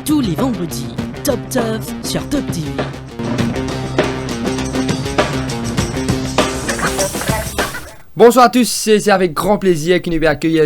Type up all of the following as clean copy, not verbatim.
Tous les vendredis, Top Tough sur Top TV. Bonsoir à tous, c'est avec grand plaisir que nous allons accueillir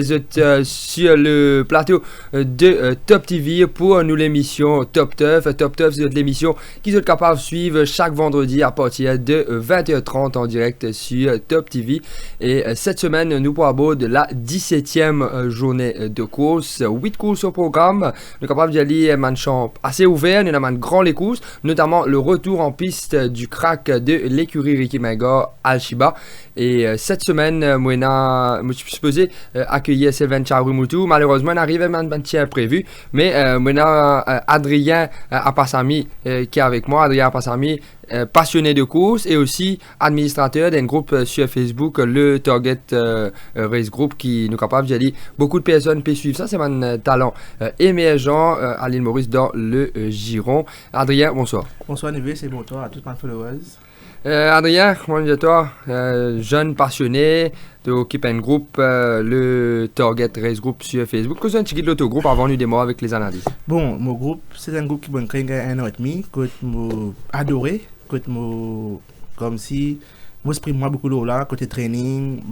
sur le plateau de Top TV pour nous l'émission Top Tough. Top Tough, c'est l'émission qui est capable de suivre chaque vendredi à partir de 20h30 en direct sur Top TV. Et cette semaine, nous parlons de la 17e journée de course. 8 courses au programme. Nous sommes capables d'y aller un champ assez ouvert, nous avons un grand les courses, notamment le retour en piste du crack de l'écurie Ricky Magor Al-Shiba. Et cette semaine, moi, je suis supposé accueillir Sylvain Charumoutou. Malheureusement, il arrive un petit imprévu. Mais moi, Adrien Apassami qui est avec moi. Adrien Apassami, passionné de course et aussi administrateur d'un groupe sur Facebook, le Target Race Group, qui nous est capable d'y aller. Beaucoup de personnes peuvent suivre ça. C'est un talent émergent à l'île Maurice dans le Giron. Adrien, bonsoir. Bonsoir, Neve, c'est bonsoir à tous mes followers. Adrien, comment vas-tu? Jeune passionné, tu occupes un groupe, le Target Race Group sur Facebook. Qu'est-ce que tu dis de l'autogroupe avant de démarrer avec les analyses? Bon, mon groupe, c'est un groupe qui m'a créé un an et demi, que j'ai adoré, que comme si, moi, j'exprime beaucoup de là, côté training,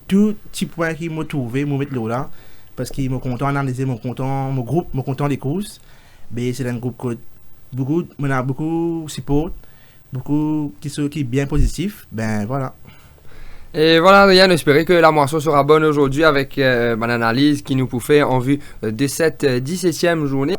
tout petit point qui m'a trouvé, m'a mettre là, parce qu'il m'a content d'analyser mon groupe, m'a content des courses. Mais c'est un groupe que on a beaucoup de support. Beaucoup qui sont bien positifs, ben voilà. Et voilà, Adrien, j'espère que la moisson sera bonne aujourd'hui avec mon analyse qui nous pouvait en vue de cette 17e journée.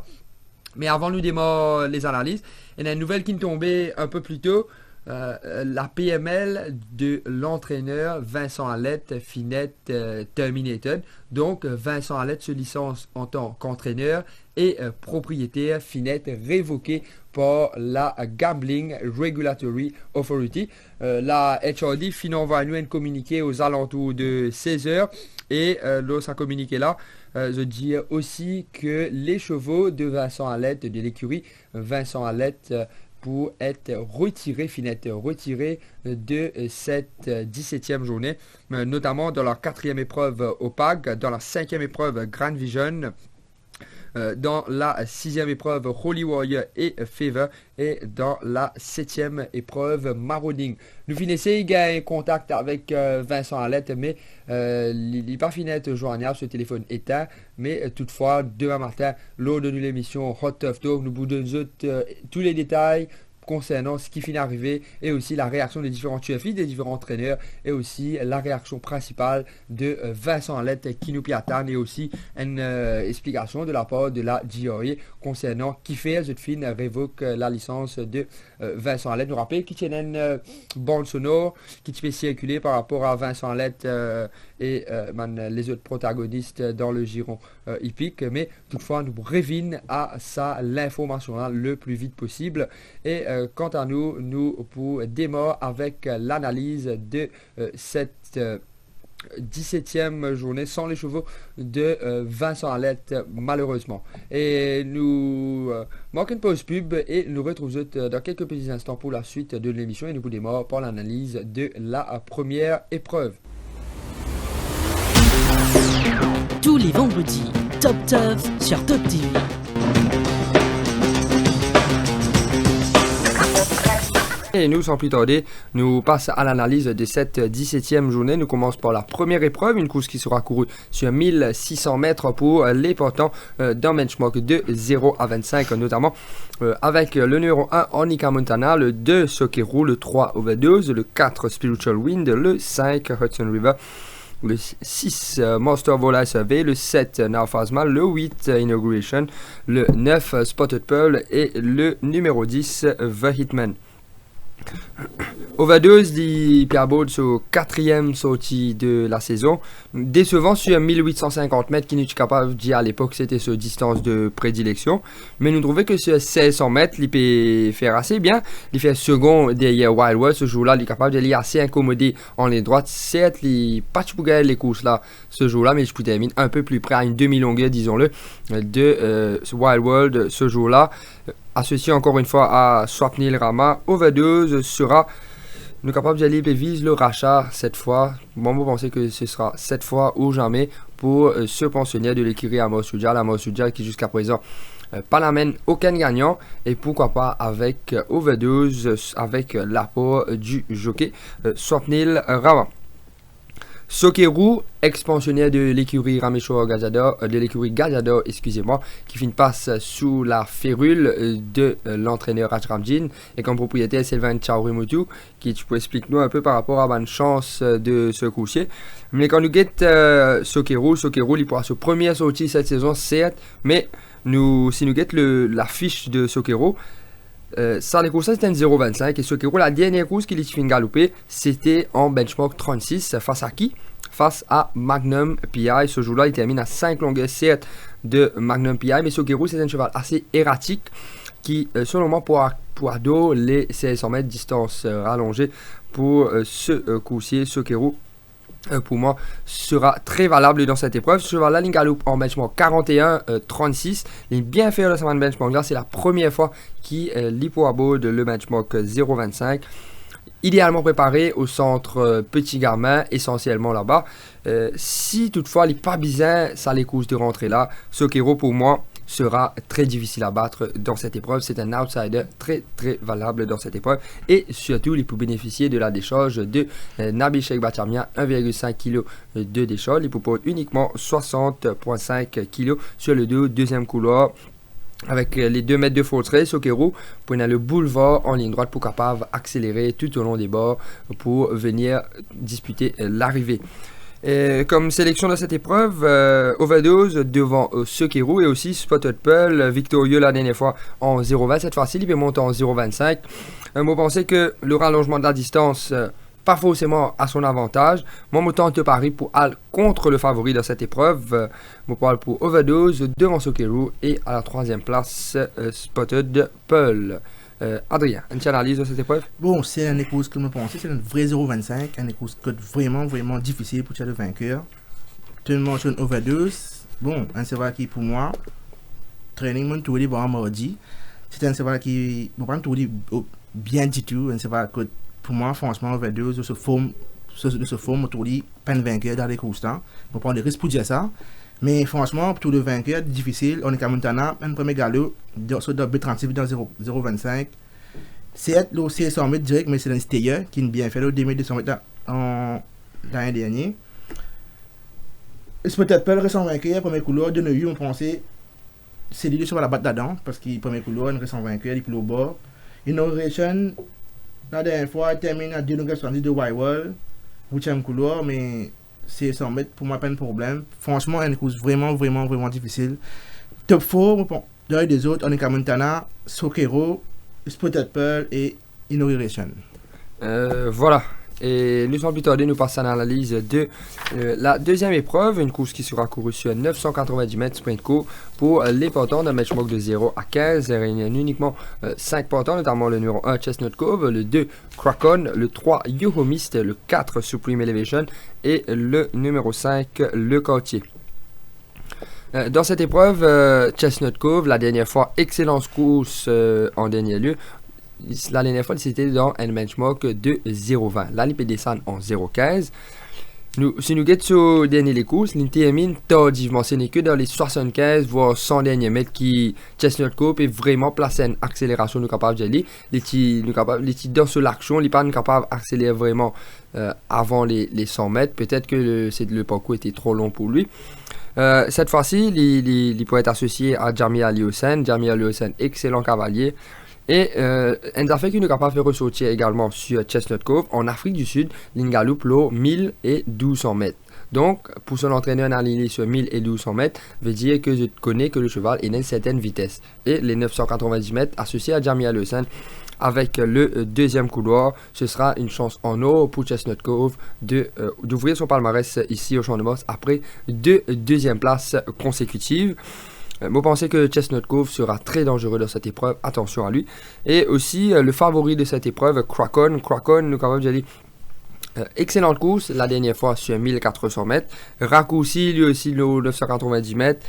Mais avant de nous démarrer les analyses, il y a une nouvelle qui nous tombait un peu plus tôt. La PML de l'entraîneur Vincent Allette Finette terminated. Donc Vincent Allette se licence en tant qu'entraîneur et propriétaire Finette révoqué par la Gambling Regulatory Authority. La HRD envoie nous un communiqué aux alentours de 16h et dans ce communiqué là, je dis aussi que les chevaux de Vincent Allette de l'écurie Vincent Allette pour être retiré de cette 17e journée, notamment dans la 4e épreuve au PAG, dans la 5e épreuve Grand Vision, dans la 6e épreuve Holy Warrior et Favor et dans la 7e épreuve Marauding. Nous finissons, il y a un contact avec Vincent Allette, mais il n'est pas fini de joignable, ce téléphone éteint, mais toutefois, demain matin, lors de l'émission Hot Tough Talk, nous vous donnons tous les détails concernant ce qui finit d'arriver et aussi la réaction des différents TFI, des différents entraîneurs et aussi la réaction principale de Vincent Allette qui nous attend et aussi une explication de la part de la GRA concernant qui fait cette fin révoque la licence de Vincent Allette. Nous rappelons qu'il y a une bande sonore qui peut circuler par rapport à Vincent Allette et les autres protagonistes dans le giron hippique, mais toutefois nous revenons à ça l'information le plus vite possible et quant à nous pour démarrer avec l'analyse de cette 17e journée sans les chevaux de Vincent Allette malheureusement. Et nous manquons une pause pub et nous retrouvons dans quelques petits instants pour la suite de l'émission et nous vous démarrons par l'analyse de la première épreuve. Tous les vendredis, Top Tough sur Top TV. Et nous, sans plus tarder, nous passons à l'analyse de cette 17e journée. Nous commençons par la première épreuve, une course qui sera courue sur 1600 mètres pour les portants d'un benchmark de 0 à 25, notamment avec le numéro 1 Onika Montana, le 2 Sokeru, le 3 Overdose, le 4 Spiritual Wind, le 5 Hudson River, le 6 Master Vola SAV, le 7 Now Phasma, le 8 Inauguration, le 9 Spotted Pearl et le numéro 10 The Hitman. Overdose dit Pierre Baud sur 4e sortie de la saison, décevant sur 1850 mètres qui n'est capable de dire à l'époque c'était sa distance de prédilection, mais nous trouvons que sur 1600 mètres il peut faire assez bien, il fait second derrière Wild World. Ce jour-là il est capable d'aller assez incommodé en ligne droite, certes il pas pour gagner les courses là ce jour-là, mais je peux terminer un peu plus près à une demi-longueur disons-le de Wild World ce jour-là. Associé encore une fois à Swapnil Rama, Overdose sera nous capable d'aller et vise le rachat cette fois. Moi, vous pensez que ce sera cette fois ou jamais pour ce pensionnaire de l'écurie Amos Soudjal qui jusqu'à présent pas l'amène aucun gagnant, et pourquoi pas avec Overdose avec l'apport du jockey Swapnil Rawa. Sokeru, ex-pensionnaire de l'écurie Gazador, excusez-moi, qui finit passe sous la férule de l'entraîneur Rajramjin, et comme propriétaire Sylvain Chaurimutu, qui tu peux expliquer nous un peu par rapport à une chance de ce coup-ci. Mais quand nous guette Sokeru, il pourra se première sortie cette saison, certes, mais si nous guette la fiche de Sokeru, ça les courses c'était un 0,25, et Sokeru, la dernière course qu'il a fait galoper, c'était en benchmark 36 face à qui? Face à Magnum PI. Ce jour-là, il termine à 5 longueurs certes de Magnum PI, mais Sokeru, c'est un cheval assez erratique qui, selon moi, pourra donner les 1600 mètres distance rallongée pour ce coursier. Sokeru, pour moi, sera très valable dans cette épreuve. Ce cheval-là, il galope en benchmark 41-36. Il est bien inférieur à sa benchmark là. C'est la première fois qu'il pourra de le benchmark 0,25. Idéalement préparé au centre Petit Garmin, essentiellement là-bas. Si toutefois il n'est pas bizarre, ça les courses de rentrer là, Sokeru pour moi sera très difficile à battre dans cette épreuve. C'est un outsider très valable dans cette épreuve, et surtout il peut bénéficier de la décharge de Nabil Sheikh Bachamia, 1,5 kg de décharge. Il propose uniquement 60,5 kg sur le deuxième couloir. Avec les 2 mètres de fauteuil, Sokeru prenait le boulevard en ligne droite pour capable accélérer tout au long des bords pour venir disputer l'arrivée. Comme sélection de cette épreuve, Overdose devant Sokeru, et aussi Spotted Pearl, victorieux la dernière fois en 0,20. Cette fois-ci, il peut monter en 0,25. Moi, je pensais que le rallongement de la distance, pas forcément à son avantage. Moi, je tente pari pour aller contre le favori de cette épreuve. Je parle pour Overdose devant Sokeru, et à la 3e place, Spotted Pearl. Adrien, une analyse de cette épreuve? Bon, c'est un écouse que je pensais, c'est un vrai 0,25, un écouse vraiment difficile pour le vainqueur. Tu mentionnes Overdose. Bon, un cheval qui pour moi, training mon tour bon mardi. C'est un cheval qui, bon, pas un tour bien du tout, un cheval que pour moi, franchement, Overdose se forme autour de peine vainqueur dans les courses. On prend des risques pour dire ça. Mais franchement, pour le vainqueur, difficile. On est à Montana, un premier galop, sur B36 dans 0,25. C'est le 600 mètres direct, mais c'est un stayer qui est bien fait, le 2200 mètres l'année dernière. C'est peut-être pas le récent vainqueur, premier couloir de Neuilly, on pensait, c'est lui qui va la battre là-dedans, parce qu'il premier couloir, un récent vainqueur, il peut au bord. Innovation, la dernière fois, il termine à 2,70 de Wywall, 8e couloir, mais 600 mètres, pour moi, pas de problème. Franchement, une course vraiment difficile. Top 4, dans les autres, on est à Montana, Sokeru, Spotted Pearl et Innovation. Voilà. Et nous sommes plus tardés, nous passons à l'analyse de la deuxième épreuve, une course qui sera courue sur 990 mètres sprint court pour les partants d'un match de 0 à 15. Il y a uniquement 5 partants, notamment le numéro 1 Chestnut Cove, le 2 Krakon, le 3 Yoho Mist, le 4 Supreme Elevation et le numéro 5 Le Quartier. Dans cette épreuve, Chestnut Cove, la dernière fois, excellente course en dernier lieu. La dernière fois, c'était dans un benchmark de 0,20. Là, il peut descendre en 0,15. Si nous guettons sur dernier les courses, il termine tardivement. Ce n'est que dans les 75 voire 100 derniers mètres qui Chestnut Cove est vraiment placé en accélération. Nous capables de aller. Les petits dans sur l'action, il n'est pas capable d'accélérer vraiment avant les 100 mètres. Peut-être que le parcours était trop long pour lui. Cette fois-ci, il peut être associé à Jamie Aliosen. Jamie Aliosen, excellent cavalier. Et un affaire qui nous est capable de ressortir également sur Chestnut Cove, en Afrique du Sud, l'Ingaloup l'eau 1000 et 1200 mètres. Donc, pour son entraîneur aligné sur 1000 et 1200 mètres, veut dire que je connais que le cheval est d'une certaine vitesse. Et les 990 mètres associés à Jamie Aliosen avec le deuxième couloir, ce sera une chance en or pour Chestnut Cove d'ouvrir son palmarès ici au Champ de Mars après 2 deuxièmes places consécutives. Moi, pensez que Chestnut Cove sera très dangereux dans cette épreuve. Attention à lui. Et aussi, le favori de cette épreuve, Krakon. Krakon, nous quand même dit excellente course la dernière fois sur 1400 mètres. Raccourci, lui aussi, le 990 mètres.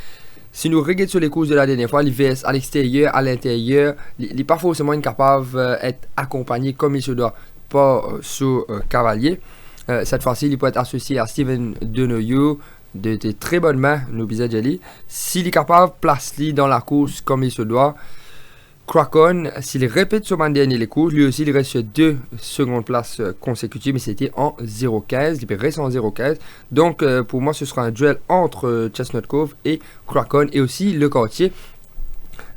Si nous regardons sur les courses de la dernière fois, il VS à l'extérieur, à l'intérieur, il n'est pas forcément capable d'être accompagné comme il se doit par ce cavalier. Cette fois-ci, il peut être associé à Steven Denoyou, de très bonnes mains, nous Jelly. S'il est capable, place-lui dans la course comme il se doit. Kraken, s'il répète sur dernier les courses, lui aussi il reste 2 secondes places consécutives, mais c'était en 0,15, il reste en 0,15. Donc pour moi ce sera un duel entre Chestnut Cove et Kraken et aussi le quartier.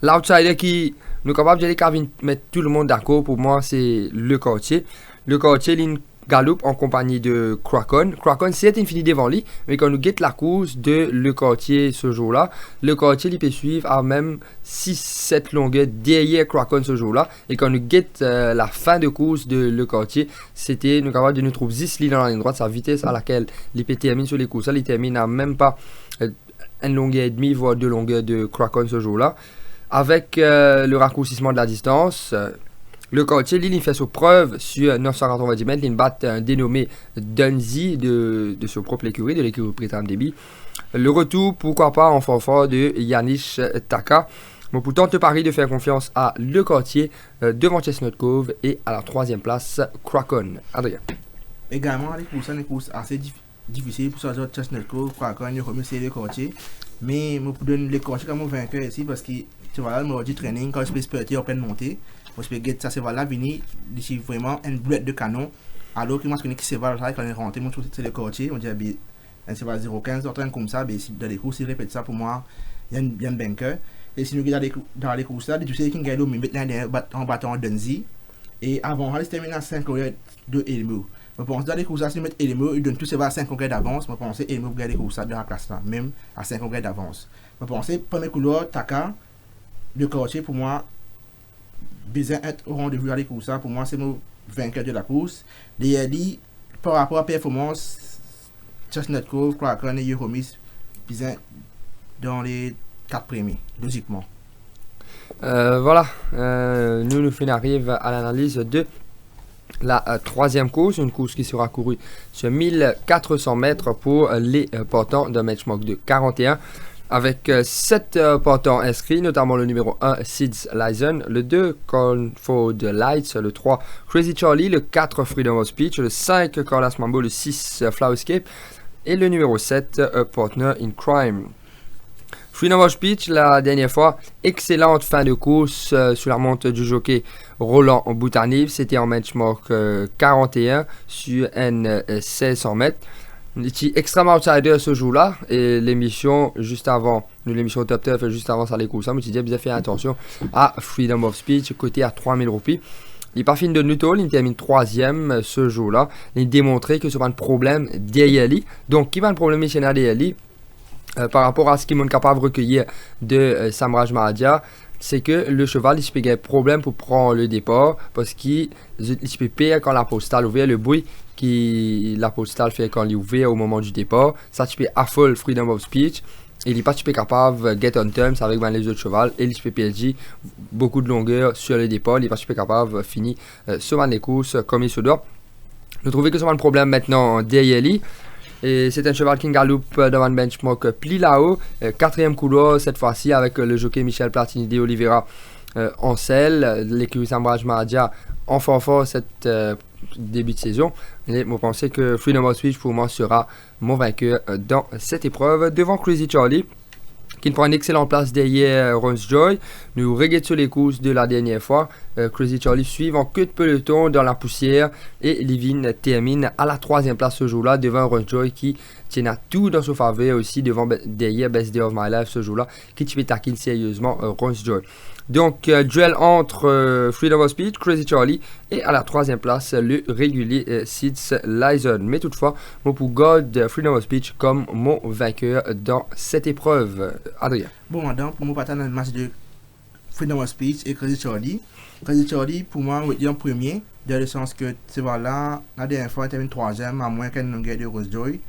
L'outsider qui nous capable de mettre tout le monde d'accord, pour moi c'est le quartier. Le quartier, il Gallup en compagnie de Kraken. Kraken, c'est infini devant lui, mais quand nous guette la course de le quartier ce jour-là, le quartier il peut suivre à même 6-7 longueurs derrière Kraken ce jour-là. Et quand nous guette la fin de course de le quartier, c'était nous capable de nous trouver 10 lignes dans la ligne droite, sa vitesse à laquelle il peut terminer sur les courses. Il termine à même pas une longueur et demie, voire 2 longueurs de Kraken ce jour-là. Avec le raccourcissement de la distance, le quartier, il fait sa preuve sur 990 mètres. Il bat un dénommé Dunzy de sa propre écurie, de l'écurie Pritam Deby. Le retour, pourquoi pas, en fanfare de Yanish Taka. Bon, pourtant, te parie de faire confiance à le quartier devant Chestnut Cove et à la 3e place, Kraken. Adrien. Également, les courses assez difficiles pour sortir Chestnut Cove, Kraken, remercier le quartier. Mais je peux donner le quartier comme vainqueur ici parce que tu vois, le du training, quand je peux espérer en pleine montée. Parce que ça se va là, venir, c'est vraiment une boulette de canon. Alors que moi, je connais qui se va là, quand on est rentré, moi, je trouve que c'est le quartier. On dit, c'est va 0,15, en comme ça, dans les courses, il répète ça pour moi, il y a un banker. Et si nous regardons dans les courses là, tu sais qu'il y a en battant Dunzy. Et avant, il se termine à 5 congrès de Elmo. Je pense que dans les courses là, si nous mettons Elmo, il donne tous ces 5 congrès d'avance. Je pense que Elmo gagne les courses là de la classe là, même à 5 congrès d'avance. Je pense que premier couloir, Taka, le quartier pour moi, besoin d'être au rendez-vous à les courses. Pour moi, c'est mon vainqueur de la course. Les par rapport à la performance, Chestnut Cove, Kraken et Euromis, besoin dans les 4 premiers, logiquement. Voilà, nous arrivons à l'analyse de la 3e course, une course qui sera courue sur 1400 mètres pour les portants d'un benchmark de 41. Avec 7 portants inscrits, notamment le numéro 1, Sids Lyson, le 2, Cornford Lights, le 3, Crazy Charlie, le 4, Freedom of Speech, le 5, Carlos Mambo, le 6, Flowerscape, et le numéro 7, A Partner in Crime. Freedom of Speech, la dernière fois, excellente fin de course sur la montre du jockey Roland Boutaniv, c'était en benchmark 41 sur N 1600 mètres. Il était extrêmement outsider ce jour-là et l'émission juste avant, l'émission Top 10 juste avant ça les courses, mais tu dis bien fait attention à Freedom of Speech côté à 3000 roupies. Il n'est pas fini de Nutall, il termine 3e ce jour-là. Il démontrait que ce n'est pas un problème derrière lui. Donc, qui va un problème chez derrière lui par rapport à ce qu'il est capable de recueillir de Samraj Mahadia, c'est que le cheval il peut avoir un problème pour prendre le départ parce qu'il peut perdre quand la postale ouvre le bruit qui la postale fait quand il est ouvert au moment du départ. Ça tu peux affoler Freedom of Speech. Et il n'est pas capable de get on terms avec les autres chevaux. Et il peut perdre beaucoup de longueur sur le départ. Il n'est pas capable de finir sur les courses comme il se doit. Nous trouvons que c'est un problème maintenant derrière lui. Et c'est un cheval qui galope dans un benchmark pli là-haut. 4e couloir cette fois-ci avec le jockey Michel Platini de Oliveira en selle. L'écurie Samraj Mahadia en fanfare cette début de saison. Et vous pensez que Freedom of Speech pour moi sera mon vainqueur dans cette épreuve devant Crazy Charlie qui prend une excellente place derrière Ron's Joy. Nous regardons sur les courses de la dernière fois. Crazy Charlie suit en queue de peloton dans la poussière et Livin termine à la 3e place ce jour-là devant Ron's Joy qui tient à tout dans son faveur aussi derrière Best Day of My Life ce jour-là qui peut taquiner sérieusement Ron's Joy. Donc, duel entre Freedom of Speech, Crazy Charlie et à la 3e place, le régulier Sids Lyson. Mais toutefois, moi pour God Freedom of Speech comme mon vainqueur dans cette épreuve. Adrien. Bon, madame, pour moi, partant dans le match de Freedom of Speech et Crazy Charlie. Crazy Charlie, pour moi, est en premier, dans le sens que c'est voilà, la dernière fois, il termine 3e, à moins qu'elle ne gagne de Rose Joy.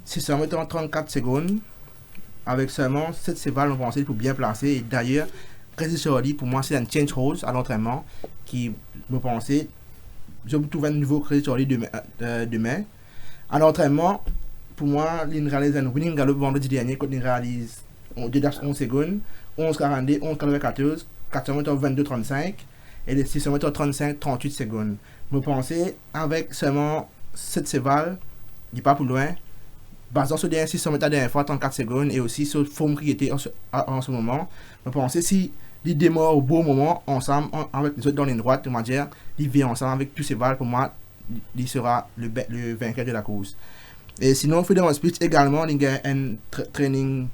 C'est seulement en 34 secondes, avec seulement 7 sévales, on pensait pour bien placer. Et d'ailleurs, Crazy Charlie, pour moi, c'est un change horse à l'entraînement qui me pensait. Je trouve un nouveau Crazy Charlie demain. À l'entraînement, pour moi, il réalise un winning gallop vendredi dernier, quand il réalise 11 secondes, 11,42, 11,94, 422,35 et les 635,38 secondes. Je pensais, avec seulement 7 sévales, il n'est pas plus loin. basant sur des 600 mètres la dernière fois, 34 secondes, et aussi sur le forme qui était en ce moment, je pense si il démarre au bon moment, ensemble, avec les autres dans les droites, de manière, il vient ensemble avec tous ses balles, pour moi, il sera le vainqueur de la course. Et sinon, Freedom of Speech également, il y a un training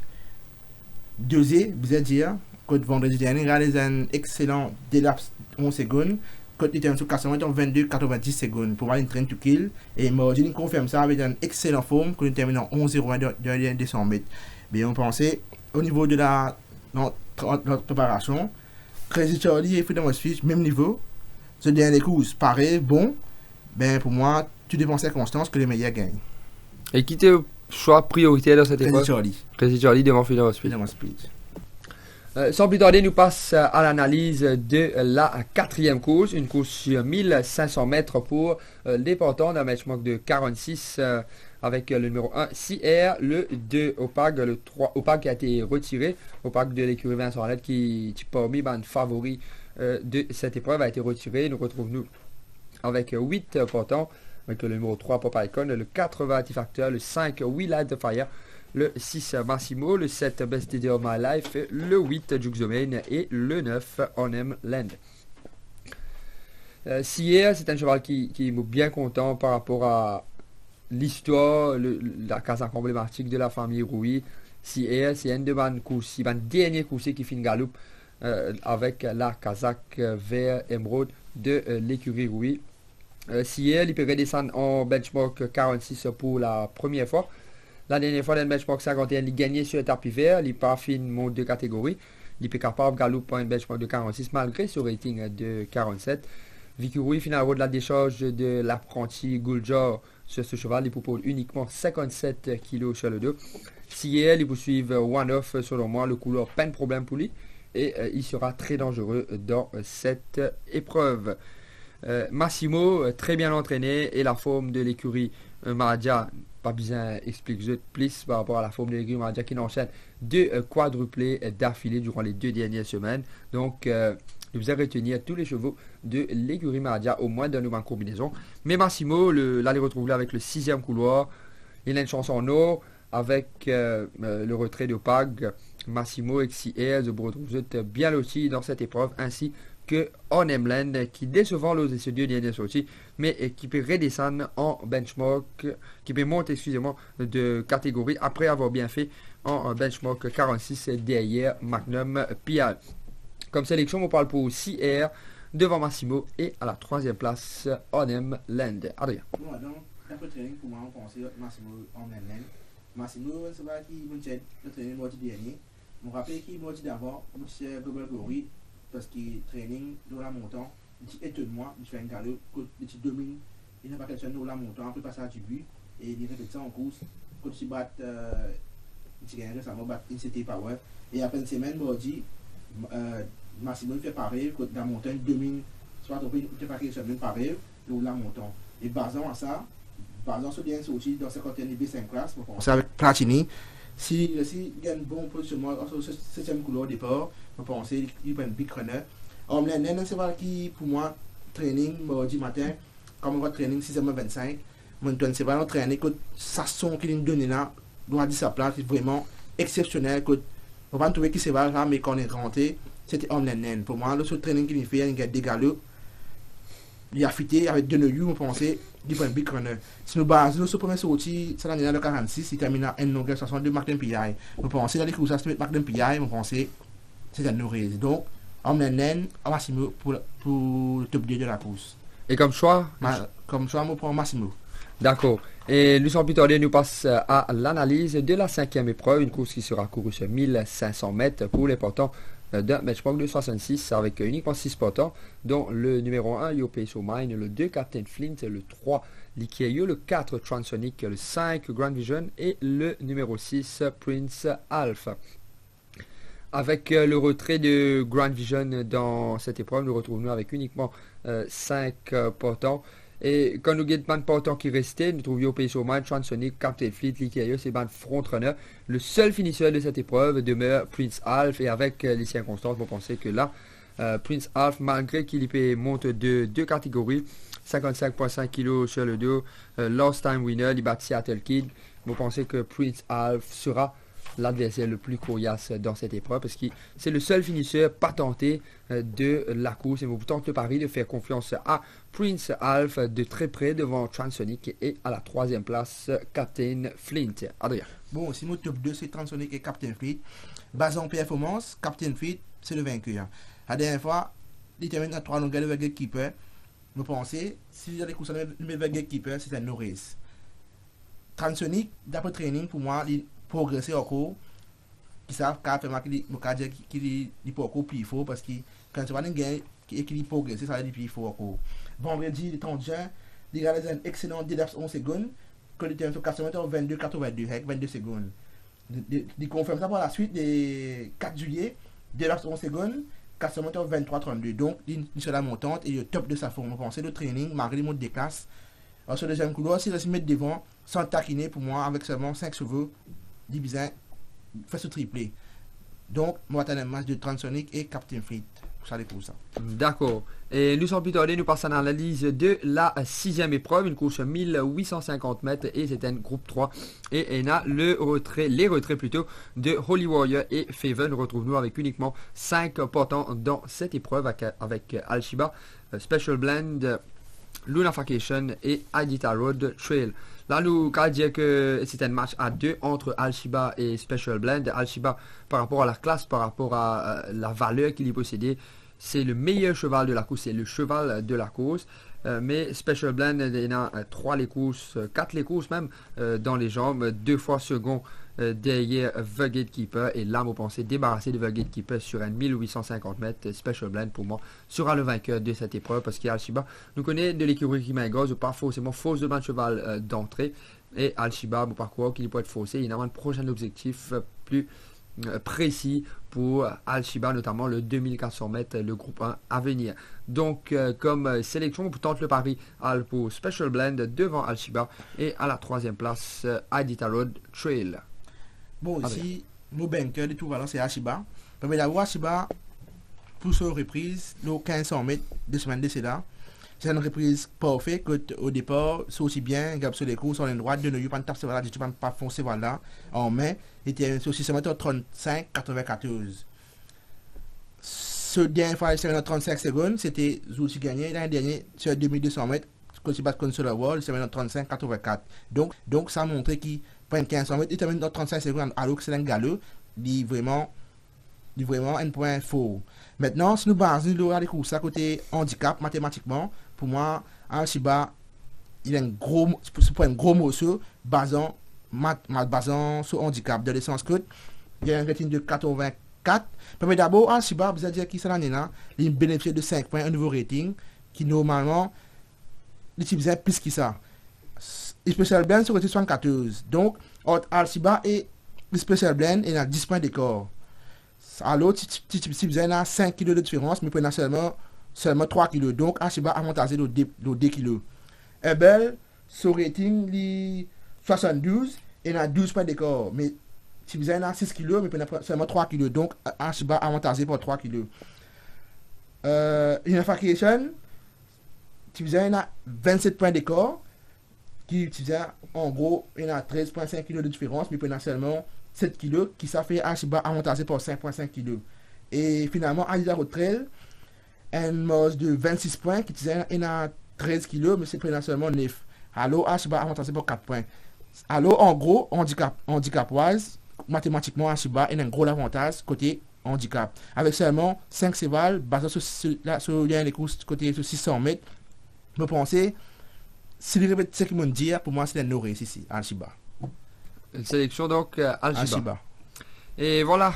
dosé, vous allez dire, que vendredi dernier, il réalise un excellent délaps 11 secondes. Quand il était en sous 22-90 secondes pour voir une train to kill. Et mardi, il confirme ça avec une excellente forme que nous terminons 11-01 de 200 mètres. Mais on pensait, au niveau de notre préparation, Crazy Charlie et Freedom of Speech, même niveau. Ce dernier course, pareil, bon. Ben pour moi, tout dépend des circonstances que les meilleurs gagnent. Et qui était choix prioritaire dans cette épreuve? Crazy Charlie. Crazy Charlie devant Freedom of Speech. Freedom of Speech. Sans plus tarder, nous passe à l'analyse de la quatrième course, une course sur 1500 mètres pour les partants d'un benchmark de 46 avec le numéro 1 CR, le 2 Opag, le 3 Opag qui a été retiré, Opag de l'écurie Vincent Arlette qui parmi les favoris de cette épreuve a été retiré. Nous retrouvons avec 8 partants, avec le numéro 3 Pop Icon, le 4 Variety Factor, le 5 We Light the Fire, le 6 Massimo, le 7 Best Day of My Life, le 8 Juxomain et le 9 Onem Land. Sierre, c'est un cheval qui m'a bien content par rapport à l'histoire, la casaque emblématique de la famille Rouy. Sierre, c'est un de mes courses, un dernier coursier qui fait une galoupe avec la casaque vert émeraude de l'écurie Rouy. Sierre, il peut redescendre en benchmark 46 pour la première fois. La dernière fois, dans le benchmark 51, il gagnait sur le tapis vert. Il pas fait une monte de catégorie. Il est capable de galoper pour un benchmark de 46 malgré ce rating de 47. Vicky Rouy final de la décharge de l'apprenti Guljar sur ce cheval. Il propose uniquement 57 kg sur le dos. Sierre, il poursuit one-off selon moi. Le couleur, pas de problème pour lui. Et il sera très dangereux dans cette épreuve. Massimo, très bien entraîné. Et la forme de l'écurie Madia, pas besoin d'expliquer plus par rapport à la forme de l'écurie Madia qui enchaîne 2 quadruplés d'affilée durant les 2 dernières semaines. Donc, vous allez retenir tous les chevaux de l'écurie Madia au moins dans une combinaison. Mais Massimo, là, les retrouve là avec le 6e couloir. Il a une chance en or avec le retrait de Pag. Massimo et XCR, vous retrouvez bien lotis dans cette épreuve, ainsi que Onemland qui décevant les 2 dernières sorties, mais qui peut redescendre en benchmark, qui peut monter de catégorie après avoir bien fait en benchmark 46 derrière Magnum PI. Comme sélection, on parle pour CR devant Massimo et à la 3e place Onemland. Adrien. Bon, donc, après training, pour moi, on pense Massimo Onemland. Massimo, c'est vrai qu'il m'a le training mardi dernier. Je me rappelle qu'il m'a dit d'abord, monsieur Global Glory, parce qu'il training dans la montagne, il dit étonne-moi, il fait un galop, il domine, il n'a pas question dans la montagne, après passer à du but, et il répète ça en course, quand il bat, il gagne récemment, bat ICT Power, et après une semaine, mardi, Massimo fait pareil, quand la montagne domine, soit il ne fait pas quelque chose, même pareil, dans la montagne. Et basant à ça, basant sur bien sorti dans 51 B5 classe, on pense avec Platini. Si il y a un bon positionnement sur ce 7e couloir au départ, je pense qu'il prend un big runner. C'est vrai qui, pour moi, training mardi matin, comme on va training 6h25, c'est vraiment training que ça son qu'il nous donne là, doit dire sa place, c'est vraiment exceptionnel. On va trouver qu'il se va là, mais quand on est rentré, c'était Omnen. Pour moi, le seul training qu'il fait, il y a des galops. Il a fité avec de nous, on pensait, il prend un big runner. Si nous basons sur le premier sorti, c'est l'année de 46, il termine à 1 longueur 62 Martin P.I. On pensait dans les courses à se mettre Martin P.I. On pensait, c'est un nourrice. Donc, Omnen, Massimo pour le top 2 de la course. Et comme choix Comme choix, on prend Massimo. D'accord. Et nous sans plus tarder, nous passe à l'analyse de la 5e épreuve, une course qui sera courue sur 1500 mètres pour les partants d'un benchmark de 66 avec uniquement 6 partants, dont le numéro 1 Yo Peso Mine, le 2 Captain Flint, le 3 Likieyo, le 4 Transonic, le 5 Grand Vision et le numéro 6 Prince Alpha. Avec le retrait de Grand Vision dans cette épreuve, nous retrouvons avec uniquement 5 partants. Et quand nous avons des partants qui restaient, nous trouvions Peso Mine, Transonic, Captain Fleet, Likieyo, c'est ban frontrunner. Le seul finisseur de cette épreuve demeure Prince Alpha, et avec les circonstances, vous pensez que là, Prince Alpha, malgré qu'il monte de 2 catégories, 55,5 kg sur le dos, last time winner, il bat Seattle Kid, vous pensez que Prince Alf sera l'adversaire le plus coriace dans cette épreuve parce que c'est le seul finisseur patenté de la course et vous tente le pari de faire confiance à Prince Alf de très près devant Transonic et à la troisième place Captain Flint. Adrien. Bon, si mon top 2 c'est Transonic et Captain Flint, basé en performance, Captain Flint c'est le vainqueur. La dernière fois, il termine à 3 longueurs de gatekeeper. Vous pensez, si vous avez courses de gatekeeper, c'est un no-race. Transonic, d'après training, pour moi, il progresser encore. Qui savent qu'à faire qu'il est pas encore plus fort parce que quand tu vas gagner et qu'il progresse, ça va être plus fort encore. Vendredi, le 30 juin, il réalise un excellent délaps 11 secondes que le terme sur 400 mètres 22-82 avec 22 secondes. Il confirme ça par la suite des 4 juillet, délaps 11 secondes, 400 mètres 23-32. Donc, il est sur la montante et le top de sa forme. On pense le training, malgré les modes de classe. Alors, sur le deuxième couloir, s'il se mettre devant, sans taquiner pour moi, avec seulement 5 chevaux, Bizin fait ce triplé. Donc, moi, j'ai un match de Transonic et Captain Fleet. Ça pour ça. D'accord. Et nous sans plus tarder, nous passons à l'analyse de la 6e épreuve, une course 1850 mètres et c'est un groupe 3. Et on a les retraits plutôt de Holy Warrior et Faven. Retrouve-nous avec uniquement 5 portants dans cette épreuve avec Alshiba, Special Blend, Lunafacation et Adita Road Trail. Là, nous allons dire que c'est un match à 2 entre Alshiba et Special Blend. Alshiba, par rapport à la classe, par rapport à la valeur qu'il y possédait, c'est le meilleur cheval de la course, c'est le cheval de la course. Mais Special Blend, il y a 3 les courses, 4 les courses même dans les jambes, 2 fois second derrière The Gatekeeper. Et là, vous pensez débarrasser de The Gatekeeper sur un 1850 mètres. Special Blend, pour moi, sera le vainqueur de cette épreuve parce qu'Alshiba nous connaît de l'écurie qui m'engage, pas forcément fausse de cheval d'entrée. Et Alshiba, mon parcours, qu'il peut être faussé, il y a un prochain objectif plus précis pour Alshiba, notamment le 2400 mètres, le groupe 1 à venir. Donc, comme sélection, on tente le pari pour Special Blend devant Alshiba et à la troisième place, Adita Road Trail. Bon, ici, nos bunkers de tout valeur, c'est Alshiba. Mais d'abord, Alshiba, pour sa reprise, nos 1500 mètres, 2 semaines de cela, c'est une reprise parfaite au départ, c'est aussi bien, gab sur les courses, sur la droite, de ne pas taper ce voilà, je ne pas foncer voilà, en main, il était sur 600 mètres 35-94. Ce dernier fois, c'est 35 secondes, c'était Zouti gagné, l'année dernière, sur 2200 mètres, quand il bat contre la wall, c'est 35-84. Donc, ça montre qu'il prend 1500 mètres, il termine dans 35 secondes, alors que c'est un galop, il vraiment un point faux. Maintenant, si nous basons les courses à côté handicap, mathématiquement, pour moi, Alshiba, il a un gros morceau basant sur handicap. Dans le sens que, il y a un rating de 84. Mais d'abord, Alshiba, vous allez dire qu'il l'année là, il bénéficie de 5 points, un nouveau rating, qui normalement, il utilise plus que ça. Special Blend sur le 74. Donc, entre Alshiba et Special Blend, il a 10 points d'écart. Alors, si vous avez 5 kg de différence, mais prenez seulement 3 kg. Donc, Alshiba a monté le 2 kg. Ebel, son rating, 72, et a 12 points d'écart. Mais si vous avez 6 kg, mais prenez seulement 3 kg. Donc, Alshiba a monté pour 3 kg. Unification, si vous avez 27 points d'écart, qui en gros, il y a 13,5 kg de différence, mais prenez seulement 7 kg, qui ça fait Alshiba avantage pour 5,5 kg. Et finalement, Adita Road Trail, un mode de 26 points, qui il a 13 kg, mais c'est seulement 9. Alors, Alshiba avantage pour 4 points. Alors, en gros, handicap-wise, mathématiquement, Alshiba a un gros avantage côté handicap. Avec seulement 5 cévales, basé sur les courses côté sur 600 mètres, je pense, si je répète ce qu'ils m'ont dit, pour moi, c'est un no-race ici, Alshiba. Une sélection donc Alshiba. Et voilà,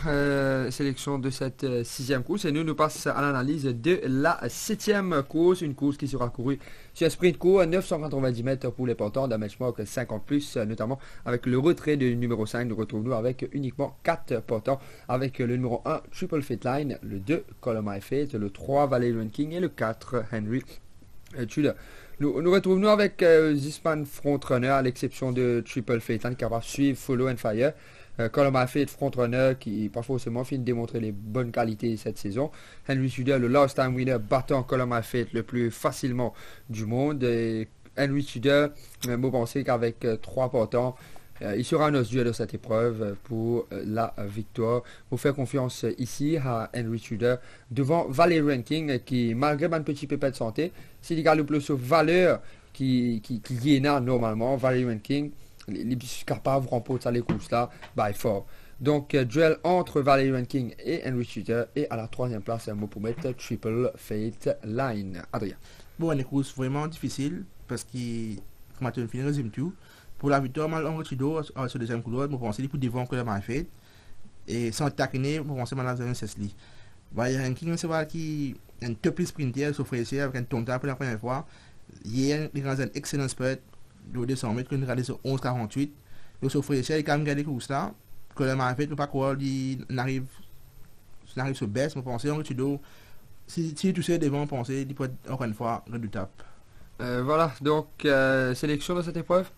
sélection de cette 6e course. Et nous passons à l'analyse de la 7e course. Une course qui sera courue sur un sprint court, 990 mètres pour les portants d'un benchmark 50 plus, notamment avec le retrait du numéro 5. Nous retrouvons avec uniquement 4 portants, avec le numéro 1 Triple Fit Line, le 2 Colomai Fate, le 3 Valerian King et le 4 Henry Tudor. Nous retrouvons avec Zisman Frontrunner, à l'exception de Triple Fate Line qui va suivre Follow and Fire. Colomai Fate Frontrunner qui pas forcément fin de démontrer les bonnes qualités cette saison. Henry Tudor, le last time winner, battant Colomai Fate le plus facilement du monde. Et Henry Tudor, vous pensez qu'avec 3 portants, Il sera notre duel de cette épreuve pour la victoire. Vous faire confiance ici à Henry Tudor devant Valley Ranking qui, malgré un petit pépin de santé, s'il garde le plus sur valeur qui est là normalement, Valley Ranking, les capables de remporter les courses là, by fort. Donc, duel entre Valley Ranking et Henry Tudor. Et à la troisième place, un mot pour mettre Triple Fate Line. Adrien. Bon, une course vraiment difficile parce que, comme tu as fini, résume tout. Pour la victoire, Henry Tudor, sur le deuxième couloir, je pense qu'il est devant que le Fate. Et sans taquiner, je pense que c'est Cecily. Valley Ranking, c'est vrai qu'il est un top sprinter sur Fraser avec un tonton pour la première fois. Hier, il a un excellent spurt de 200 mètres qu'on a regardé sur 11,48. Donc, sur Fraser, il a quand même gagné la course là. Que le Fate, je ne pas croire qu'il arrive sur baisse, je pense que Henry Tudor, si tu sais devant, je pense qu'il peut être encore une fois redoutable. Voilà, donc sélection de cette épreuve.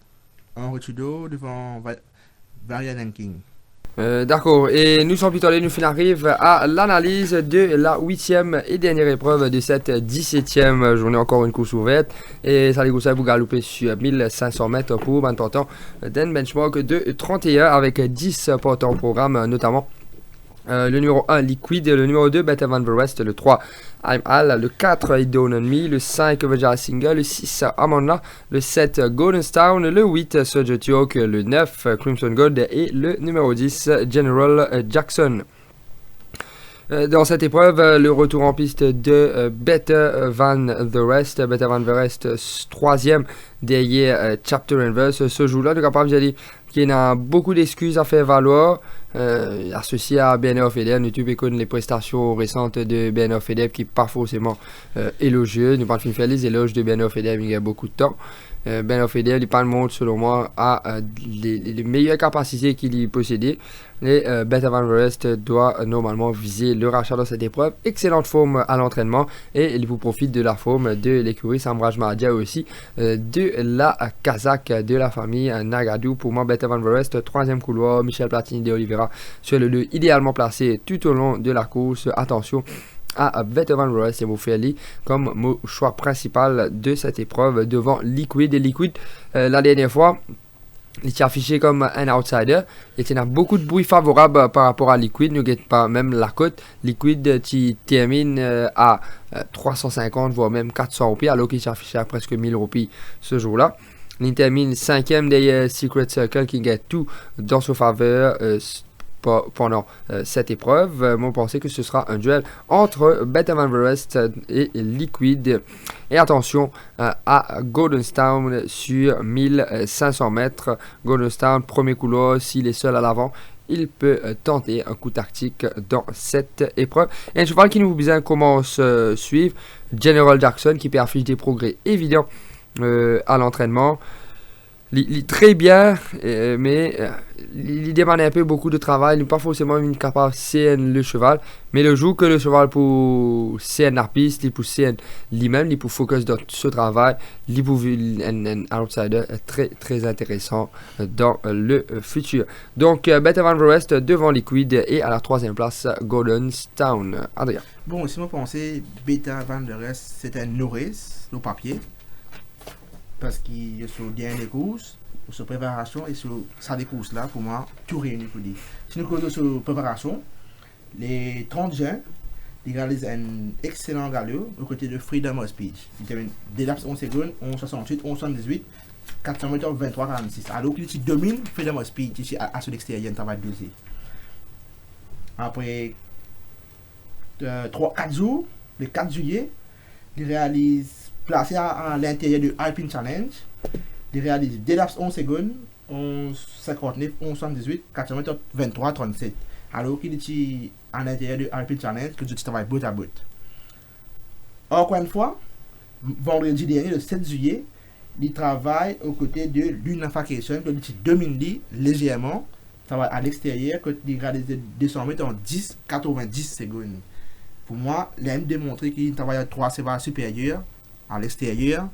Henry Tudor devant Valley Ranking. D'accord, et nous sommes plutôt allés, nous arrive à l'analyse de la 8e et dernière épreuve de cette 17e journée, encore une course ouverte. Et ça les goûte vous galoper sur 1500 mètres pour un temps d'un benchmark de 31 avec 10 portants au programme, notamment le numéro 1 Liquid, le numéro 2 Better Van Verest, le 3 I'm Al, le 4 It Dawn on Me, le 5 Virginia Single, le 6 Amanda, le 7 Golden Town, le 8 Surge Tioke, le 9 Crimson Gold et le numéro 10 General Jackson. Dans cette épreuve, le retour en piste de Better Van Verest, Better Van Verest 3e derrière Chapter Inverse. Ce jour-là, nous sommes capables de dire qu'il a beaucoup d'excuses à faire valoir. Associé à BNF Fedeb, YouTube écoute les prestations récentes de BNF Fedeb qui pas forcément élogieuses. Nous parlons de faire les éloges de BNF Fedeb il y a beaucoup de temps. BNF Fedeb, il pas le monde selon moi à les meilleures capacités qu'il possédait. Et Better Van Verest doit normalement viser le rachat dans cette épreuve. Excellente forme à l'entraînement et il vous profite de la forme de l'écurie Samraj Mahadia aussi de la Kazakh de la famille Nagadou. Pour moi, Better Van Verest, 3e couloir, Michel Platini de Oliveira sur le lieu idéalement placé tout au long de la course. Attention à Better Van Verest et Moufeli comme mon choix principal de cette épreuve devant Liquid. Et Liquid, la dernière fois, il s'est affiché comme un outsider. Il y a beaucoup de bruit favorable par rapport à Liquid. Ne guette pas même la cote. Liquid qui termine à 350 voire même 400 roupies alors qu'il s'est affiché à presque 1000 roupies ce jour-là. Il termine 5e derrière Secret Circle qui gagne tout dans sa faveur pendant cette épreuve. Moi, je pensais que ce sera un duel entre Better Van Verest et Liquid. Et attention à Golden Town sur 1500 mètres. Golden Town, premier couloir, s'il est seul à l'avant, il peut tenter un coup tactique dans cette épreuve. Et un cheval qui nous bien commence à suivre, General Jackson, qui peut afficher des progrès évidents à l'entraînement. Il très bien, mais il demande un peu beaucoup de travail. Il n'est pas forcément une capable de CN le cheval, mais le jour que le cheval pour CN la piste, il pour CN lui-même, il pour focus dans ce travail, il pour un outsider très très intéressant dans le futur. Donc Better Van Verest devant Liquid et à la 3e place Golden Town. Adrien. Bon, si vous pensez Better Van Verest, c'est un no-race au papier. Parce qu'il est sur le dernier course, sur préparation et sur ça des courses là, pour moi, tout réuni pour dire. Si nous causons sur préparation, les 30 juin, il réalise un excellent galop aux côtés de Freedom of Speech. Il termine des laps 11 secondes, 11,68, 11,78, 400 mètres, 23,46. Alors qu'il domine Freedom of Speech ici à son extérieur, ça va être deuxième. Après 4 jours, le 4 juillet, il réalise placé à l'intérieur du Alpine Challenge, il réalise des laps 11 secondes, 11,59, 11,78, 400 mètres, 23,37. Alors qu'il est à l'intérieur du Alpine Challenge, que je travaille bout à bout. Encore une fois, vendredi dernier, le 7 juillet, il travaille aux côtés de Luna Vacation, que il domine légèrement, travaille à l'extérieur, que il réalise 200 mètres en 10,90 secondes. Pour moi, il a démontré qu'il travaille à 3 sévères supérieurs à l'extérieur.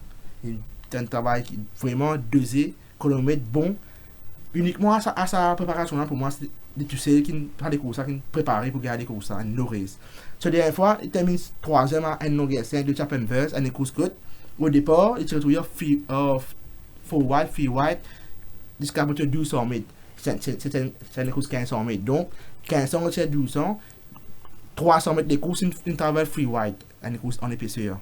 Il a un travail vraiment dosé, chronomètre bon. Uniquement à sa préparation, là, pour moi, c'est tu sais qu'il a des courses qu'il préparé pour gagner des courses, un no race. Cette dernière fois, il termine 3e à un no race, de Chappenverse, un course côte. Au départ, il se retrouve 4 wide, 3 wide, jusqu'à 1200 mètres. C'est une course 1500 mètres. Donc, 1500 c'est 1200. 300 mètres de course, une traverse free wide, une course en épaisseur.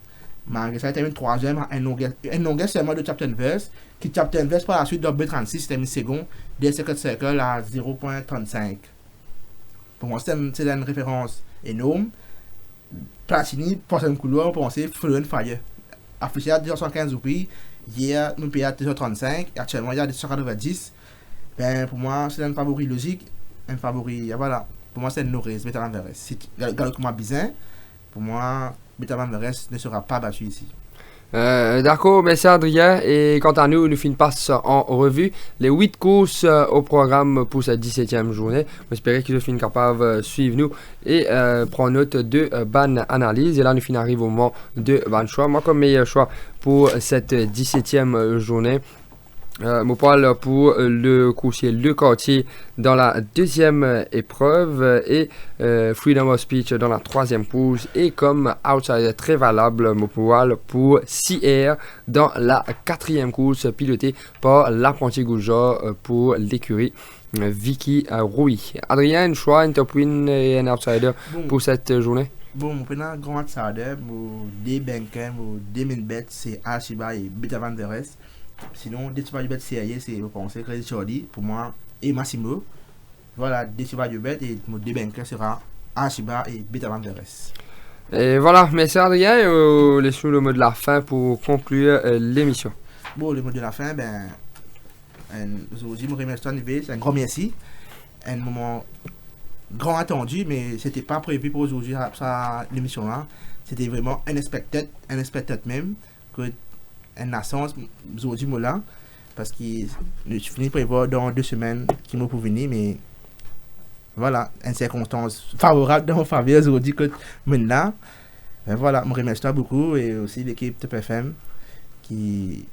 Malgré ça, il termine troisième, un longueur seulement de Chapter Verse, qui Chapter Verse par la suite de B36, termine second, des Second Circle à 0.35. Pour moi, c'est une référence énorme. Platini, prochaine couloir, on pensait Fluent Fire. Affiché à 215 prix, hier, nous payons à 235, et actuellement, il y a 290. Ben, pour moi, c'est un favori logique, un favori, voilà. Pour moi, c'est Norris, Beta Van Veres. Si Galopement Bizin, pour moi, Beta Van Veres ne sera pas battu ici. D'accord, merci Adrien. Et quant à nous, nous finissons en revue les 8 courses au programme pour cette 17e journée. J'espère que vous finissez capable de suivre nous et prendre note de bonne analyse. Et là, nous arrivons au moment de bon choix. Moi, comme meilleur choix pour cette 17e journée, mon parle pour le coursier Le Quartier dans la deuxième épreuve et Freedom of Speech dans la troisième course et comme outsider très valable mon parle pour CR dans la quatrième course pilotée par l'apprenti Gouja pour l'écurie Vicky Rouy. Adrien, un choix, un top win et un outsider pour cette journée? Bon, mon premier grand outsider, mon deux banquets, mon 2000 bêtes, c'est Archiba et Beta Van Veres. Sinon, des super bêtes sérieux, c'est, vous pensez, Crazy Charlie, pour moi, et Massimo. Voilà, des super bêtes, et mon deux banquets sera Archiba et Beta Van Veres. Et voilà, merci Adrien, laissons le mot de la fin pour conclure l'émission. Bon, le mot de la fin, aujourd'hui, mon remercie, c'est un grand merci. Un moment grand attendu, mais c'était pas prévu pour aujourd'hui, ça, l'émission-là. C'était vraiment unexpected même, que un naissance aujourd'hui là parce que je finis par voir dans 2 semaines qui m'ont pour venir, mais voilà, une circonstance favorable dans mon faveur aujourd'hui que maintenant voilà, je remercie beaucoup et aussi l'équipe Top FM qui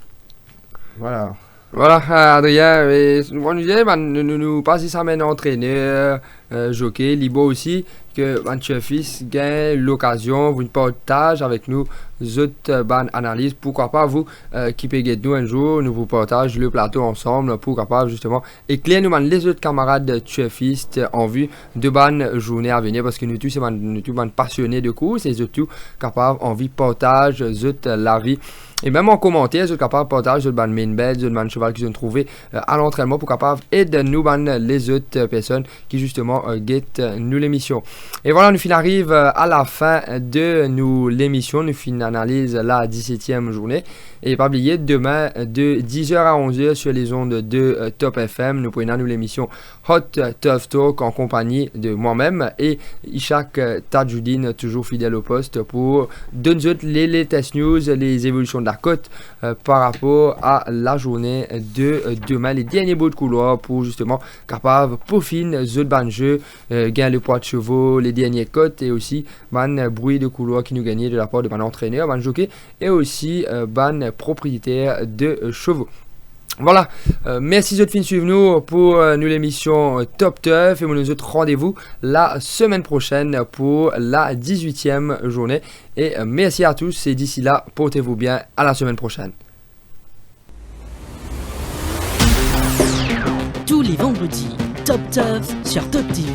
voilà Adrien, nous passons ça maintenant entraîneur, jockey, Libo aussi, que votre fils gagne l'occasion, vous partagez avec nous autres analyses, pourquoi pas vous qui payez nous un jour, nous vous partageons le plateau ensemble, pourquoi pas justement éclairer nous les autres camarades tuefistes en vue de bonnes journées à venir, parce que nous tous sommes passionnés de course et surtout capables envie de partager la vie. Et même en commentaire, vous êtes capable de partager votre main bête, votre cheval qu'ils ont trouvé à l'entraînement pour capable aider nous les autres personnes qui justement guettent nous l'émission. Et voilà, nous arrive à la fin de nous l'émission, nous analyse la 17e journée. Et pas oublier, demain de 10h à 11h sur les ondes de Top FM, nous prenons nous l'émission Hot Tough Talk en compagnie de moi-même et Ishak Tadjoudine, toujours fidèle au poste, pour donner les latest news, les évolutions de la cote par rapport à la journée de demain, les derniers bouts de couloir pour justement capable peaufiner les autres jeux, gagner le poids de chevaux, les derniers cotes et aussi ban bruit de couloir qui nous gagnait de la part de ban entraîneur, ban jockey et aussi ban propriétaire de chevaux. Voilà, merci de suivre nous pour nous l'émission Top Tough et nous autres rendez-vous la semaine prochaine pour la 18e journée et merci à tous et d'ici là portez-vous bien, à la semaine prochaine. Tous les vendredis, Top Tough sur Top TV.